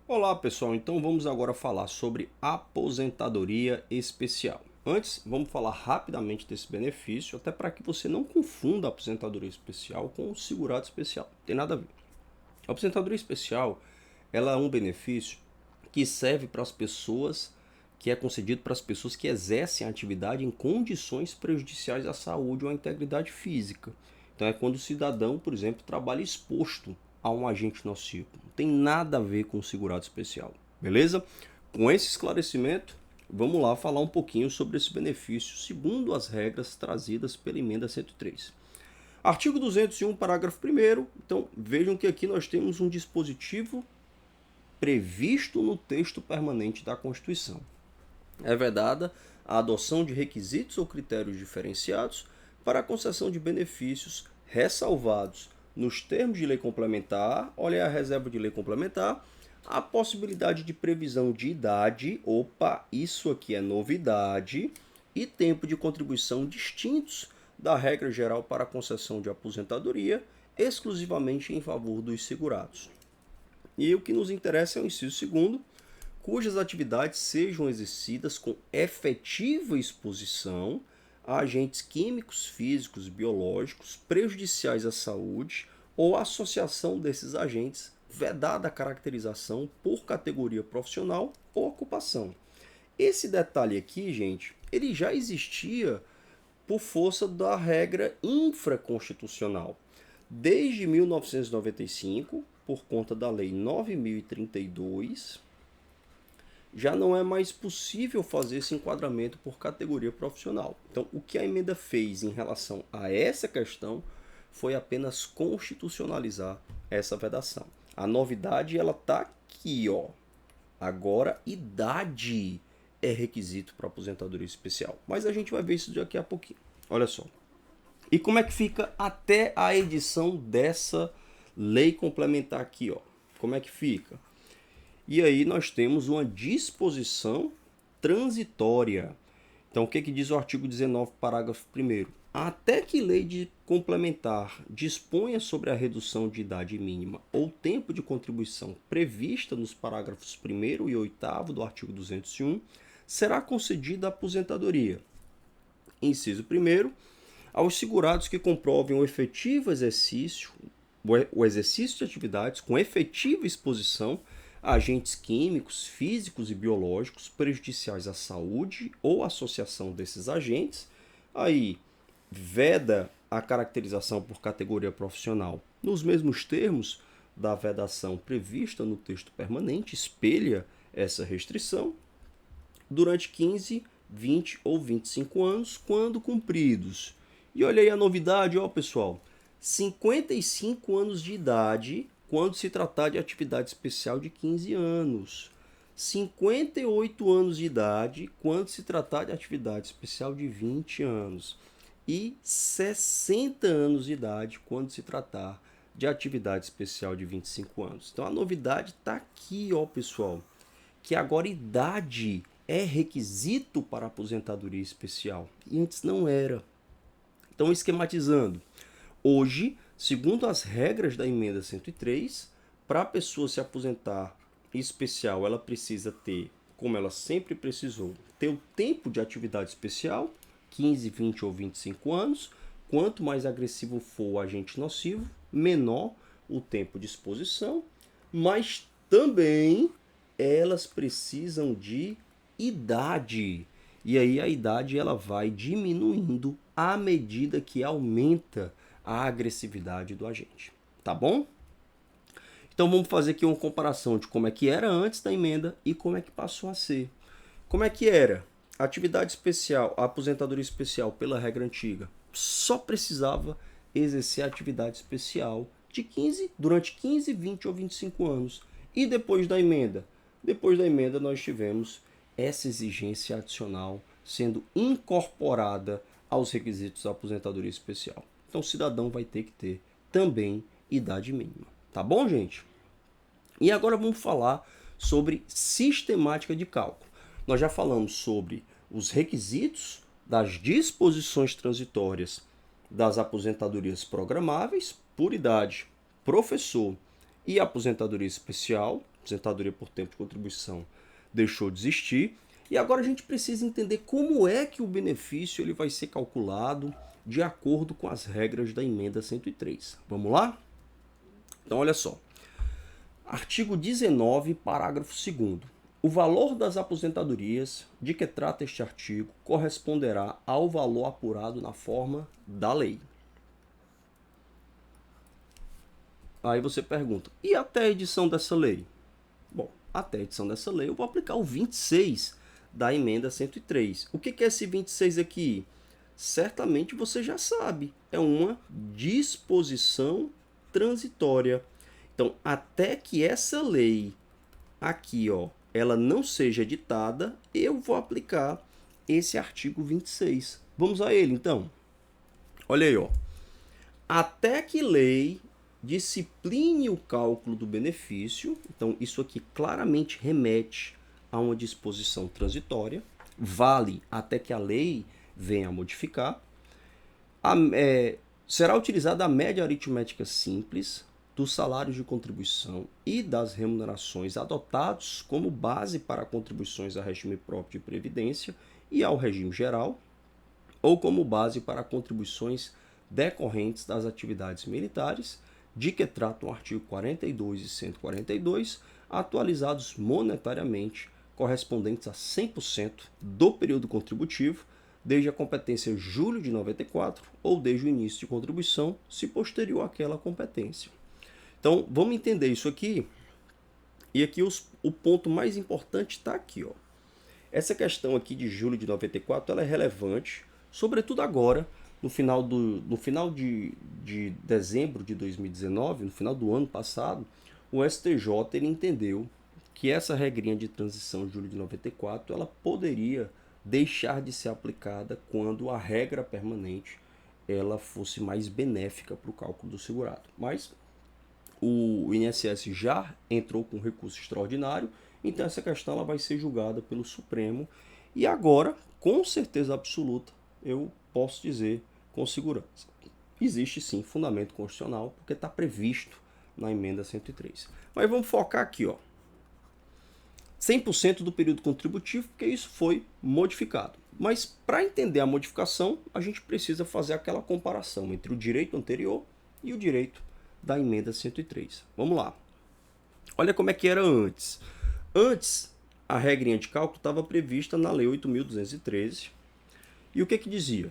Olá pessoal, então vamos agora falar sobre aposentadoria especial. Antes, vamos falar rapidamente desse benefício, até para que você não confunda a aposentadoria especial com o segurado especial. Não tem nada a ver. A aposentadoria especial, ela é um benefício que serve para as pessoas, que é concedido para as pessoas que exercem a atividade em condições prejudiciais à saúde ou à integridade física. Então é quando o cidadão, por exemplo, trabalha exposto a um agente nocivo. Não tem nada a ver com o segurado especial, beleza? Com esse esclarecimento, vamos lá falar um pouquinho sobre esse benefício segundo as regras trazidas pela emenda 103. Artigo 201, parágrafo 1º. Então, vejam que aqui nós temos um dispositivo previsto no texto permanente da Constituição. É vedada a adoção de requisitos ou critérios diferenciados para a concessão de benefícios ressalvados nos termos de lei complementar, olha a reserva de lei complementar, a possibilidade de previsão de idade, opa, isso aqui é novidade, e tempo de contribuição distintos da regra geral para a concessão de aposentadoria, exclusivamente em favor dos segurados. E o que nos interessa é o inciso segundo, cujas atividades sejam exercidas com efetiva exposição a agentes químicos, físicos, biológicos prejudiciais à saúde ou associação desses agentes, vedada a caracterização por categoria profissional ou ocupação. Esse detalhe aqui, gente, ele já existia por força da regra infraconstitucional. Desde 1995, por conta da Lei 9.032, já não é mais possível fazer esse enquadramento por categoria profissional. Então, o que a emenda fez em relação a essa questão foi apenas constitucionalizar essa vedação. A novidade ela está aqui, ó. Agora, idade é requisito para aposentadoria especial. Mas a gente vai ver isso daqui a pouquinho. Olha só. E como é que fica até a edição dessa lei complementar aqui, ó? Como é que fica? E aí nós temos uma disposição transitória. Então, o que diz o artigo 19, parágrafo 1º? Até que lei de complementar disponha sobre a redução de idade mínima ou tempo de contribuição prevista nos parágrafos 1º e 8º do artigo 201, será concedida a aposentadoria. Inciso 1º, aos segurados que comprovem o efetivo exercício, o exercício de atividades com efetiva exposição a agentes químicos, físicos e biológicos prejudiciais à saúde ou associação desses agentes. Aí, veda a caracterização por categoria profissional nos mesmos termos da vedação prevista no texto permanente, espelha essa restrição, durante 15, 20 ou 25 anos, quando cumpridos. E olha aí a novidade, ó pessoal, 55 anos de idade quando se tratar de atividade especial de 15 anos. 58 anos de idade quando se tratar de atividade especial de 20 anos. E 60 anos de idade quando se tratar de atividade especial de 25 anos. Então a novidade está aqui, ó pessoal, que agora idade é requisito para aposentadoria especial. E antes não era. Então, esquematizando, hoje, segundo as regras da emenda 103, para a pessoa se aposentar especial, ela precisa ter, como ela sempre precisou, ter o tempo de atividade especial, 15, 20 ou 25 anos. Quanto mais agressivo for o agente nocivo, menor o tempo de exposição, mas também elas precisam de idade. E aí a idade ela vai diminuindo à medida que aumenta a agressividade do agente. Tá bom? Então vamos fazer aqui uma comparação de como é que era antes da emenda e como é que passou a ser. Como é que era? A atividade especial, a aposentadoria especial pela regra antiga, só precisava exercer a atividade especial de 15, durante 15, 20 ou 25 anos. E depois da emenda? Depois da emenda nós tivemos essa exigência adicional sendo incorporada aos requisitos da aposentadoria especial. Então o cidadão vai ter que ter também idade mínima. Tá bom, gente? E agora vamos falar sobre sistemática de cálculo. Nós já falamos sobre os requisitos das disposições transitórias das aposentadorias programáveis por idade, professor e aposentadoria especial, aposentadoria por tempo de contribuição deixou de existir. E agora a gente precisa entender como é que o benefício ele vai ser calculado de acordo com as regras da emenda 103. Vamos lá? Então, olha só. Artigo 19, parágrafo 2º. O valor das aposentadorias de que trata este artigo corresponderá ao valor apurado na forma da lei. Aí você pergunta, e até a edição dessa lei? Bom, até a edição dessa lei eu vou aplicar o 26 da emenda 103. O que é esse 26 aqui? Certamente você já sabe, é uma disposição transitória. Então, até que essa lei aqui, ó, ela não seja editada, eu vou aplicar esse artigo 26. Vamos a ele, então. Olha aí, ó. Até que lei discipline o cálculo do benefício, então isso aqui claramente remete a uma disposição transitória, vale até que a lei venha a modificar, será utilizada a média aritmética simples dos salários de contribuição e das remunerações adotados como base para contribuições a regime próprio de previdência e ao regime geral, ou como base para contribuições decorrentes das atividades militares, de que tratam o artigo 42 e 142, atualizados monetariamente, correspondentes a 100% do período contributivo, desde a competência julho de 94 ou desde o início de contribuição, se posterior àquela competência. Então, vamos entender isso aqui. E aqui o ponto mais importante está aqui, ó. Essa questão aqui de julho de 94 ela é relevante, sobretudo agora, no final de dezembro de 2019, no final do ano passado, o STJ ele entendeu que essa regrinha de transição de julho de 94 ela poderia deixar de ser aplicada quando a regra permanente ela fosse mais benéfica para o cálculo do segurado. Mas o INSS já entrou com recurso extraordinário, então essa questão ela vai ser julgada pelo Supremo e agora, com certeza absoluta, eu posso dizer com segurança. Existe sim fundamento constitucional, porque está previsto na emenda 103. Mas vamos focar aqui, ó. 100% do período contributivo, porque isso foi modificado. Mas para entender a modificação, a gente precisa fazer aquela comparação entre o direito anterior e o direito da emenda 103. Vamos lá. Olha como é que era antes. Antes, a regrinha de cálculo estava prevista na Lei 8.213. E o que dizia?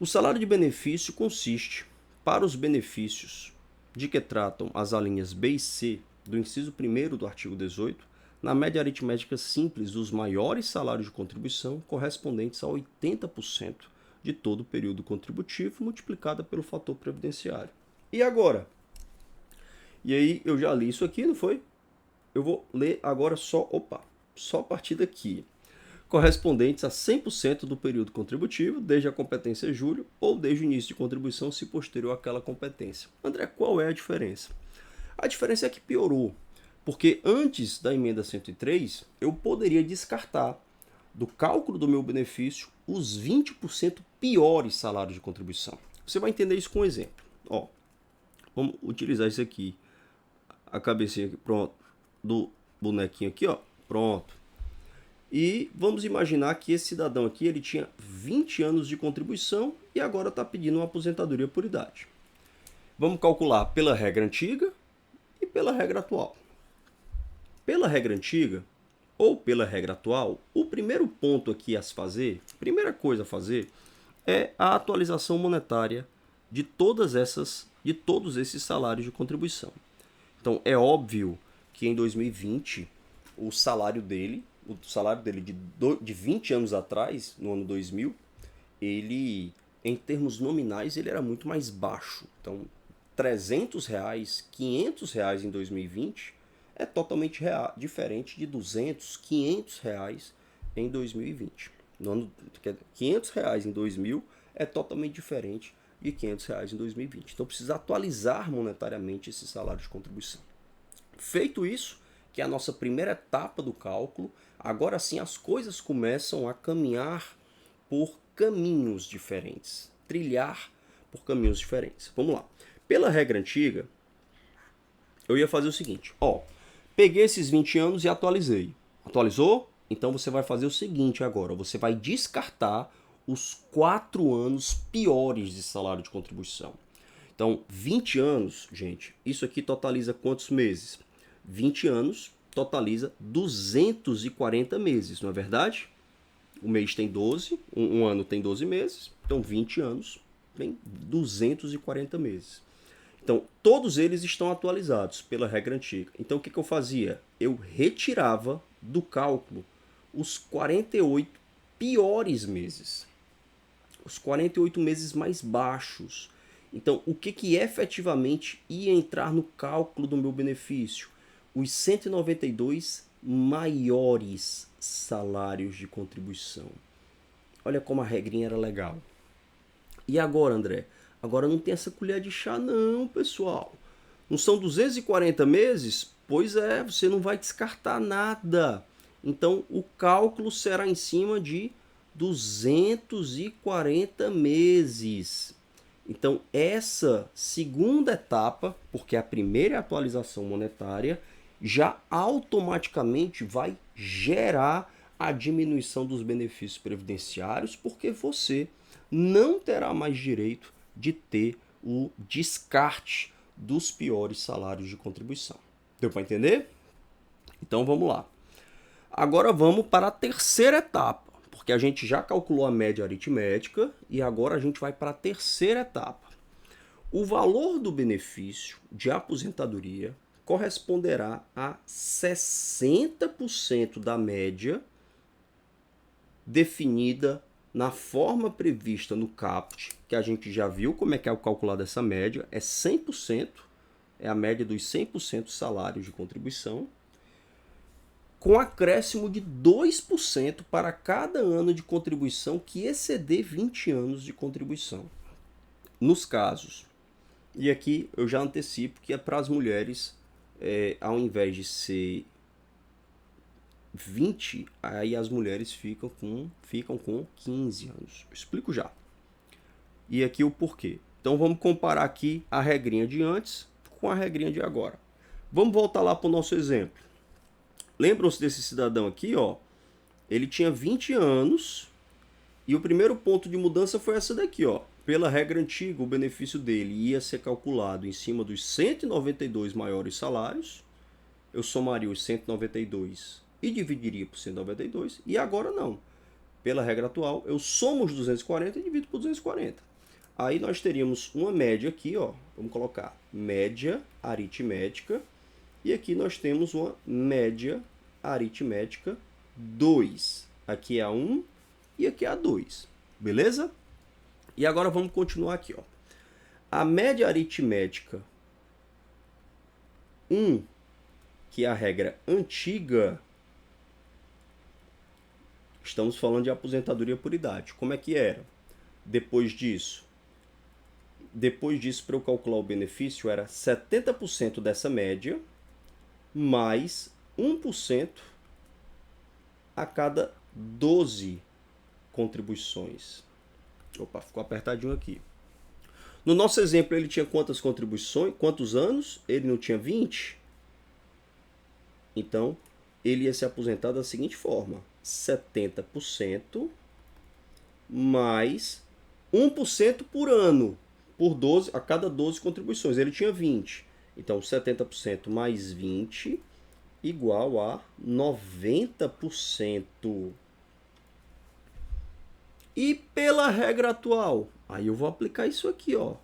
O salário de benefício consiste, para os benefícios de que tratam as alíneas B e C do inciso 1º do artigo 18, na média aritmética simples dos maiores salários de contribuição correspondentes a 80% de todo o período contributivo multiplicada pelo fator previdenciário. E agora? E aí eu já li isso aqui, não foi? Eu vou ler agora só a partir daqui. Correspondentes a 100% do período contributivo, desde a competência julho ou desde o início de contribuição, se posterior àquela competência. André, qual é a diferença? A diferença é que piorou, porque antes da emenda 103, eu poderia descartar do cálculo do meu benefício os 20% piores salários de contribuição. Você vai entender isso com um exemplo. Ó, vamos utilizar isso aqui, a cabecinha aqui, pronto, do bonequinho aqui, ó, pronto. E vamos imaginar que esse cidadão aqui ele tinha 20 anos de contribuição e agora está pedindo uma aposentadoria por idade. Vamos calcular pela regra antiga e pela regra atual. Pela regra antiga ou pela regra atual, o primeiro ponto aqui a se fazer, a primeira coisa a fazer, é a atualização monetária de todos esses salários de contribuição. Então é óbvio que em 2020 o salário dele de 20 anos atrás, no ano 2000, ele, em termos nominais, ele era muito mais baixo. Então, R$300, R$500 em 2020 é totalmente diferente de R$200, R$500 em 2020. R$500 em 2000 é totalmente diferente de R$500 em 2020. Então, precisa atualizar monetariamente esse salário de contribuição. Feito isso, que é a nossa primeira etapa do cálculo, agora sim as coisas começam a caminhar por caminhos diferentes, trilhar por caminhos diferentes. Vamos lá. Pela regra antiga, eu ia fazer o seguinte, ó, Peguei esses 20 anos e atualizei. Atualizou? Então você vai fazer o seguinte agora, você vai descartar os 4 anos piores de salário de contribuição. Então, 20 anos, gente, isso aqui totaliza quantos meses? 20 anos totaliza 240 meses, não é verdade? O mês tem 12, um ano tem 12 meses, então 20 anos tem 240 meses. Então, todos eles estão atualizados pela regra antiga. Então, o que eu fazia? Eu retirava do cálculo os 48 piores meses. Os 48 meses mais baixos. Então, o que efetivamente ia entrar no cálculo do meu benefício? Os 192 maiores salários de contribuição. Olha como a regrinha era legal. E agora, André? Agora não tem essa colher de chá não, pessoal. Não são 240 meses? Pois é, você não vai descartar nada. Então, o cálculo será em cima de 240 meses. Então, essa segunda etapa, porque a primeira é a atualização monetária, já automaticamente vai gerar a diminuição dos benefícios previdenciários, porque você não terá mais direito de ter o descarte dos piores salários de contribuição. Deu para entender? Então vamos lá. Agora vamos para a terceira etapa, porque a gente já calculou a média aritmética e agora a gente vai para a terceira etapa. O valor do benefício de aposentadoria corresponderá a 60% da média definida na forma prevista no CAPT, que a gente já viu como é que é o calculado essa média, é 100%, é a média dos 100% salários de contribuição, com acréscimo de 2% para cada ano de contribuição que exceder 20 anos de contribuição. Nos casos, e aqui eu já antecipo que é para as mulheres, ao invés de ser 20, aí as mulheres ficam com 15 anos. Eu explico já. E aqui o porquê. Então vamos comparar aqui a regrinha de antes com a regrinha de agora. Vamos voltar lá para o nosso exemplo. Lembram-se desse cidadão aqui, ó? Ele tinha 20 anos e o primeiro ponto de mudança foi essa daqui, ó. Pela regra antiga, o benefício dele ia ser calculado em cima dos 192 maiores salários. Eu somaria os 192 e dividiria por 192, e agora não. Pela regra atual, eu somo os 240 e divido por 240. Aí nós teríamos uma média aqui, ó, vamos colocar média aritmética, e aqui nós temos uma média aritmética 2. Aqui é a 1 e aqui é a 2, beleza? E agora vamos continuar aqui, ó. A média aritmética 1, que é a regra antiga, estamos falando de aposentadoria por idade. Como é que era? Depois disso, para eu calcular o benefício, era 70% dessa média, mais 1% a cada 12 contribuições. Opa, ficou apertadinho aqui. No nosso exemplo, ele tinha quantas contribuições? Quantos anos? Ele não tinha 20? Então, ele ia se aposentar da seguinte forma: 70% mais 1% por ano, por 12, a cada 12 contribuições. Ele tinha 20. Então, 70% mais 20 igual a 90%. E pela regra atual, aí eu vou aplicar isso aqui, ó.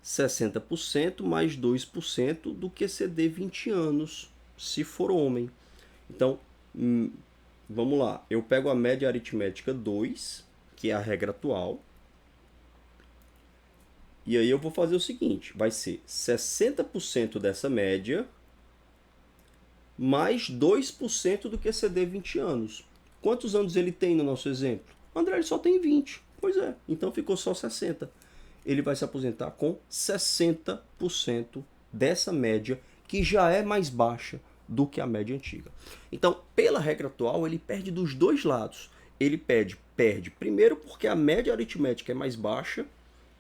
60% mais 2% do que exceder 20 anos, se for homem. Então, vamos lá. Eu pego a média aritmética 2, que é a regra atual. E aí eu vou fazer o seguinte, vai ser 60% dessa média mais 2% do que exceder 20 anos. Quantos anos ele tem no nosso exemplo? André, ele só tem 20. Pois é, então ficou só 60. Ele vai se aposentar com 60% dessa média, que já é mais baixa do que a média antiga. Então, pela regra atual, ele perde dos dois lados. Ele perde primeiro porque a média aritmética é mais baixa,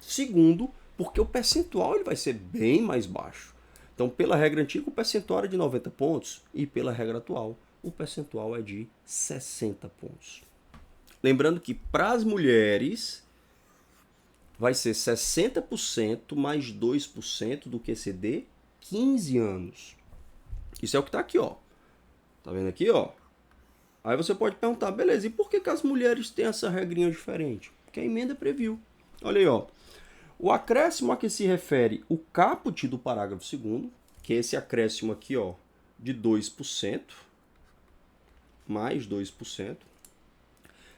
segundo, porque o percentual ele vai ser bem mais baixo. Então, pela regra antiga, o percentual era de 90 pontos e pela regra atual, o percentual é de 60 pontos. Lembrando que para as mulheres vai ser 60% mais 2% do QCD 15 anos. Isso é o que está aqui, ó. Tá vendo aqui, ó? Aí você pode perguntar, beleza, e por que as mulheres têm essa regrinha diferente? Porque a emenda previu. Olha aí, ó. O acréscimo a que se refere o caput do parágrafo 2º, que é esse acréscimo aqui, ó, de 2%, mais 2%,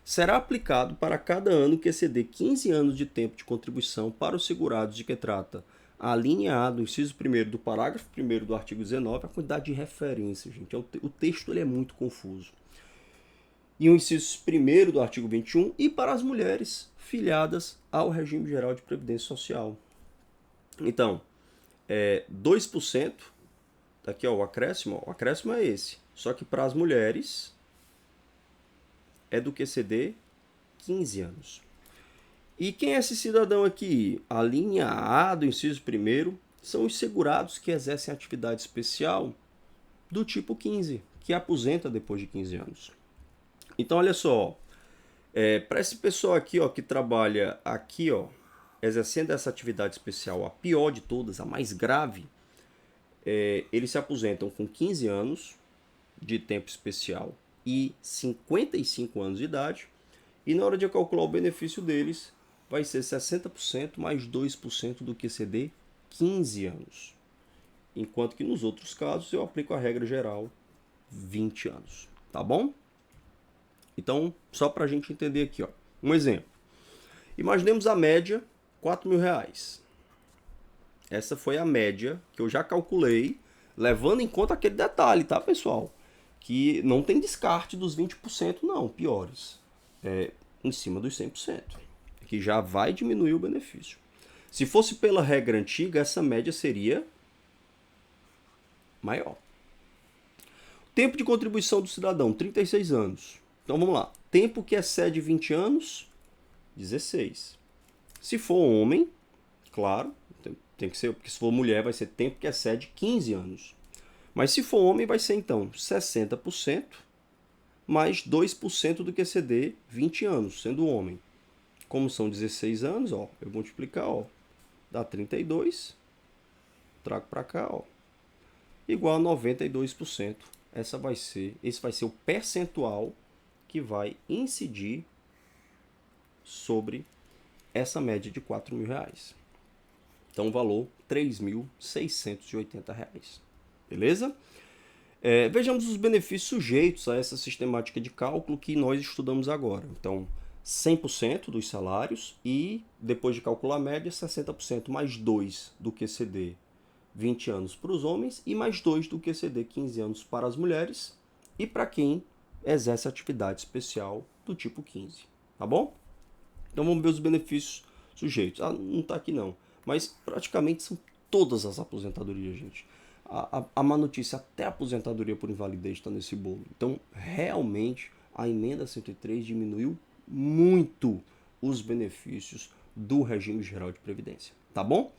será aplicado para cada ano que exceder 15 anos de tempo de contribuição para os segurados de que trata a linha A do inciso 1º do parágrafo 1º do artigo 19, a quantidade de referência, gente. O texto ele é muito confuso. E o inciso 1º do artigo 21, e para as mulheres filiadas ao regime geral de previdência social. Então, 2%, daqui ó, o acréscimo é esse. Só que para as mulheres é do QCD 15 anos. E quem é esse cidadão aqui? A linha A do inciso 1º são os segurados que exercem atividade especial do tipo 15, que aposenta depois de 15 anos. Então, olha só, para esse pessoal aqui, ó, que trabalha aqui, ó, exercendo essa atividade especial, a pior de todas, a mais grave, eles se aposentam com 15 anos de tempo especial e 55 anos de idade, e na hora de calcular o benefício deles, vai ser 60% mais 2% do QCD 15 anos. Enquanto que nos outros casos eu aplico a regra geral 20 anos, tá bom? Então, só para a gente entender aqui, ó, um exemplo. Imaginemos a média, R$4.000. Essa foi a média que eu já calculei, levando em conta aquele detalhe, tá, pessoal? Que não tem descarte dos 20% não, piores. Em cima dos 100%, que já vai diminuir o benefício. Se fosse pela regra antiga, essa média seria maior. Tempo de contribuição do cidadão, 36 anos. Então vamos lá. Tempo que excede 20 anos, 16. Se for homem, claro, tem que ser, porque se for mulher vai ser tempo que excede 15 anos. Mas se for homem vai ser então 60% mais 2% do QCD 20 anos, sendo homem. Como são 16 anos, ó, eu vou multiplicar, ó, dá 32, trago para cá, ó, igual a 92%. Esse vai ser o percentual que vai incidir sobre essa média de R$4.000. Então, o valor R$3.680. Beleza? Vejamos os benefícios sujeitos a essa sistemática de cálculo que nós estudamos agora. Então, 100% dos salários e, depois de calcular a média, 60% mais 2 do QCD 20 anos para os homens e mais 2 do QCD 15 anos para as mulheres e para quem exerce atividade especial do tipo 15. Tá bom? Então vamos ver os benefícios sujeitos. Não está aqui não, mas praticamente são todas as aposentadorias, gente. A má notícia, até a aposentadoria por invalidez está nesse bolo. Então, realmente, a emenda 103 diminuiu muito os benefícios do regime geral de previdência. Tá bom?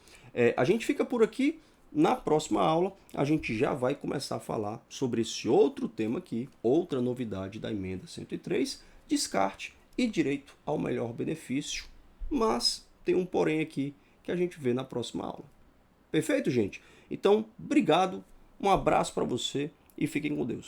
A gente fica por aqui. Na próxima aula, a gente já vai começar a falar sobre esse outro tema aqui, outra novidade da emenda 103, descarte e direito ao melhor benefício. Mas tem um porém aqui que a gente vê na próxima aula. Perfeito, gente? Então, obrigado, um abraço para você e fiquem com Deus.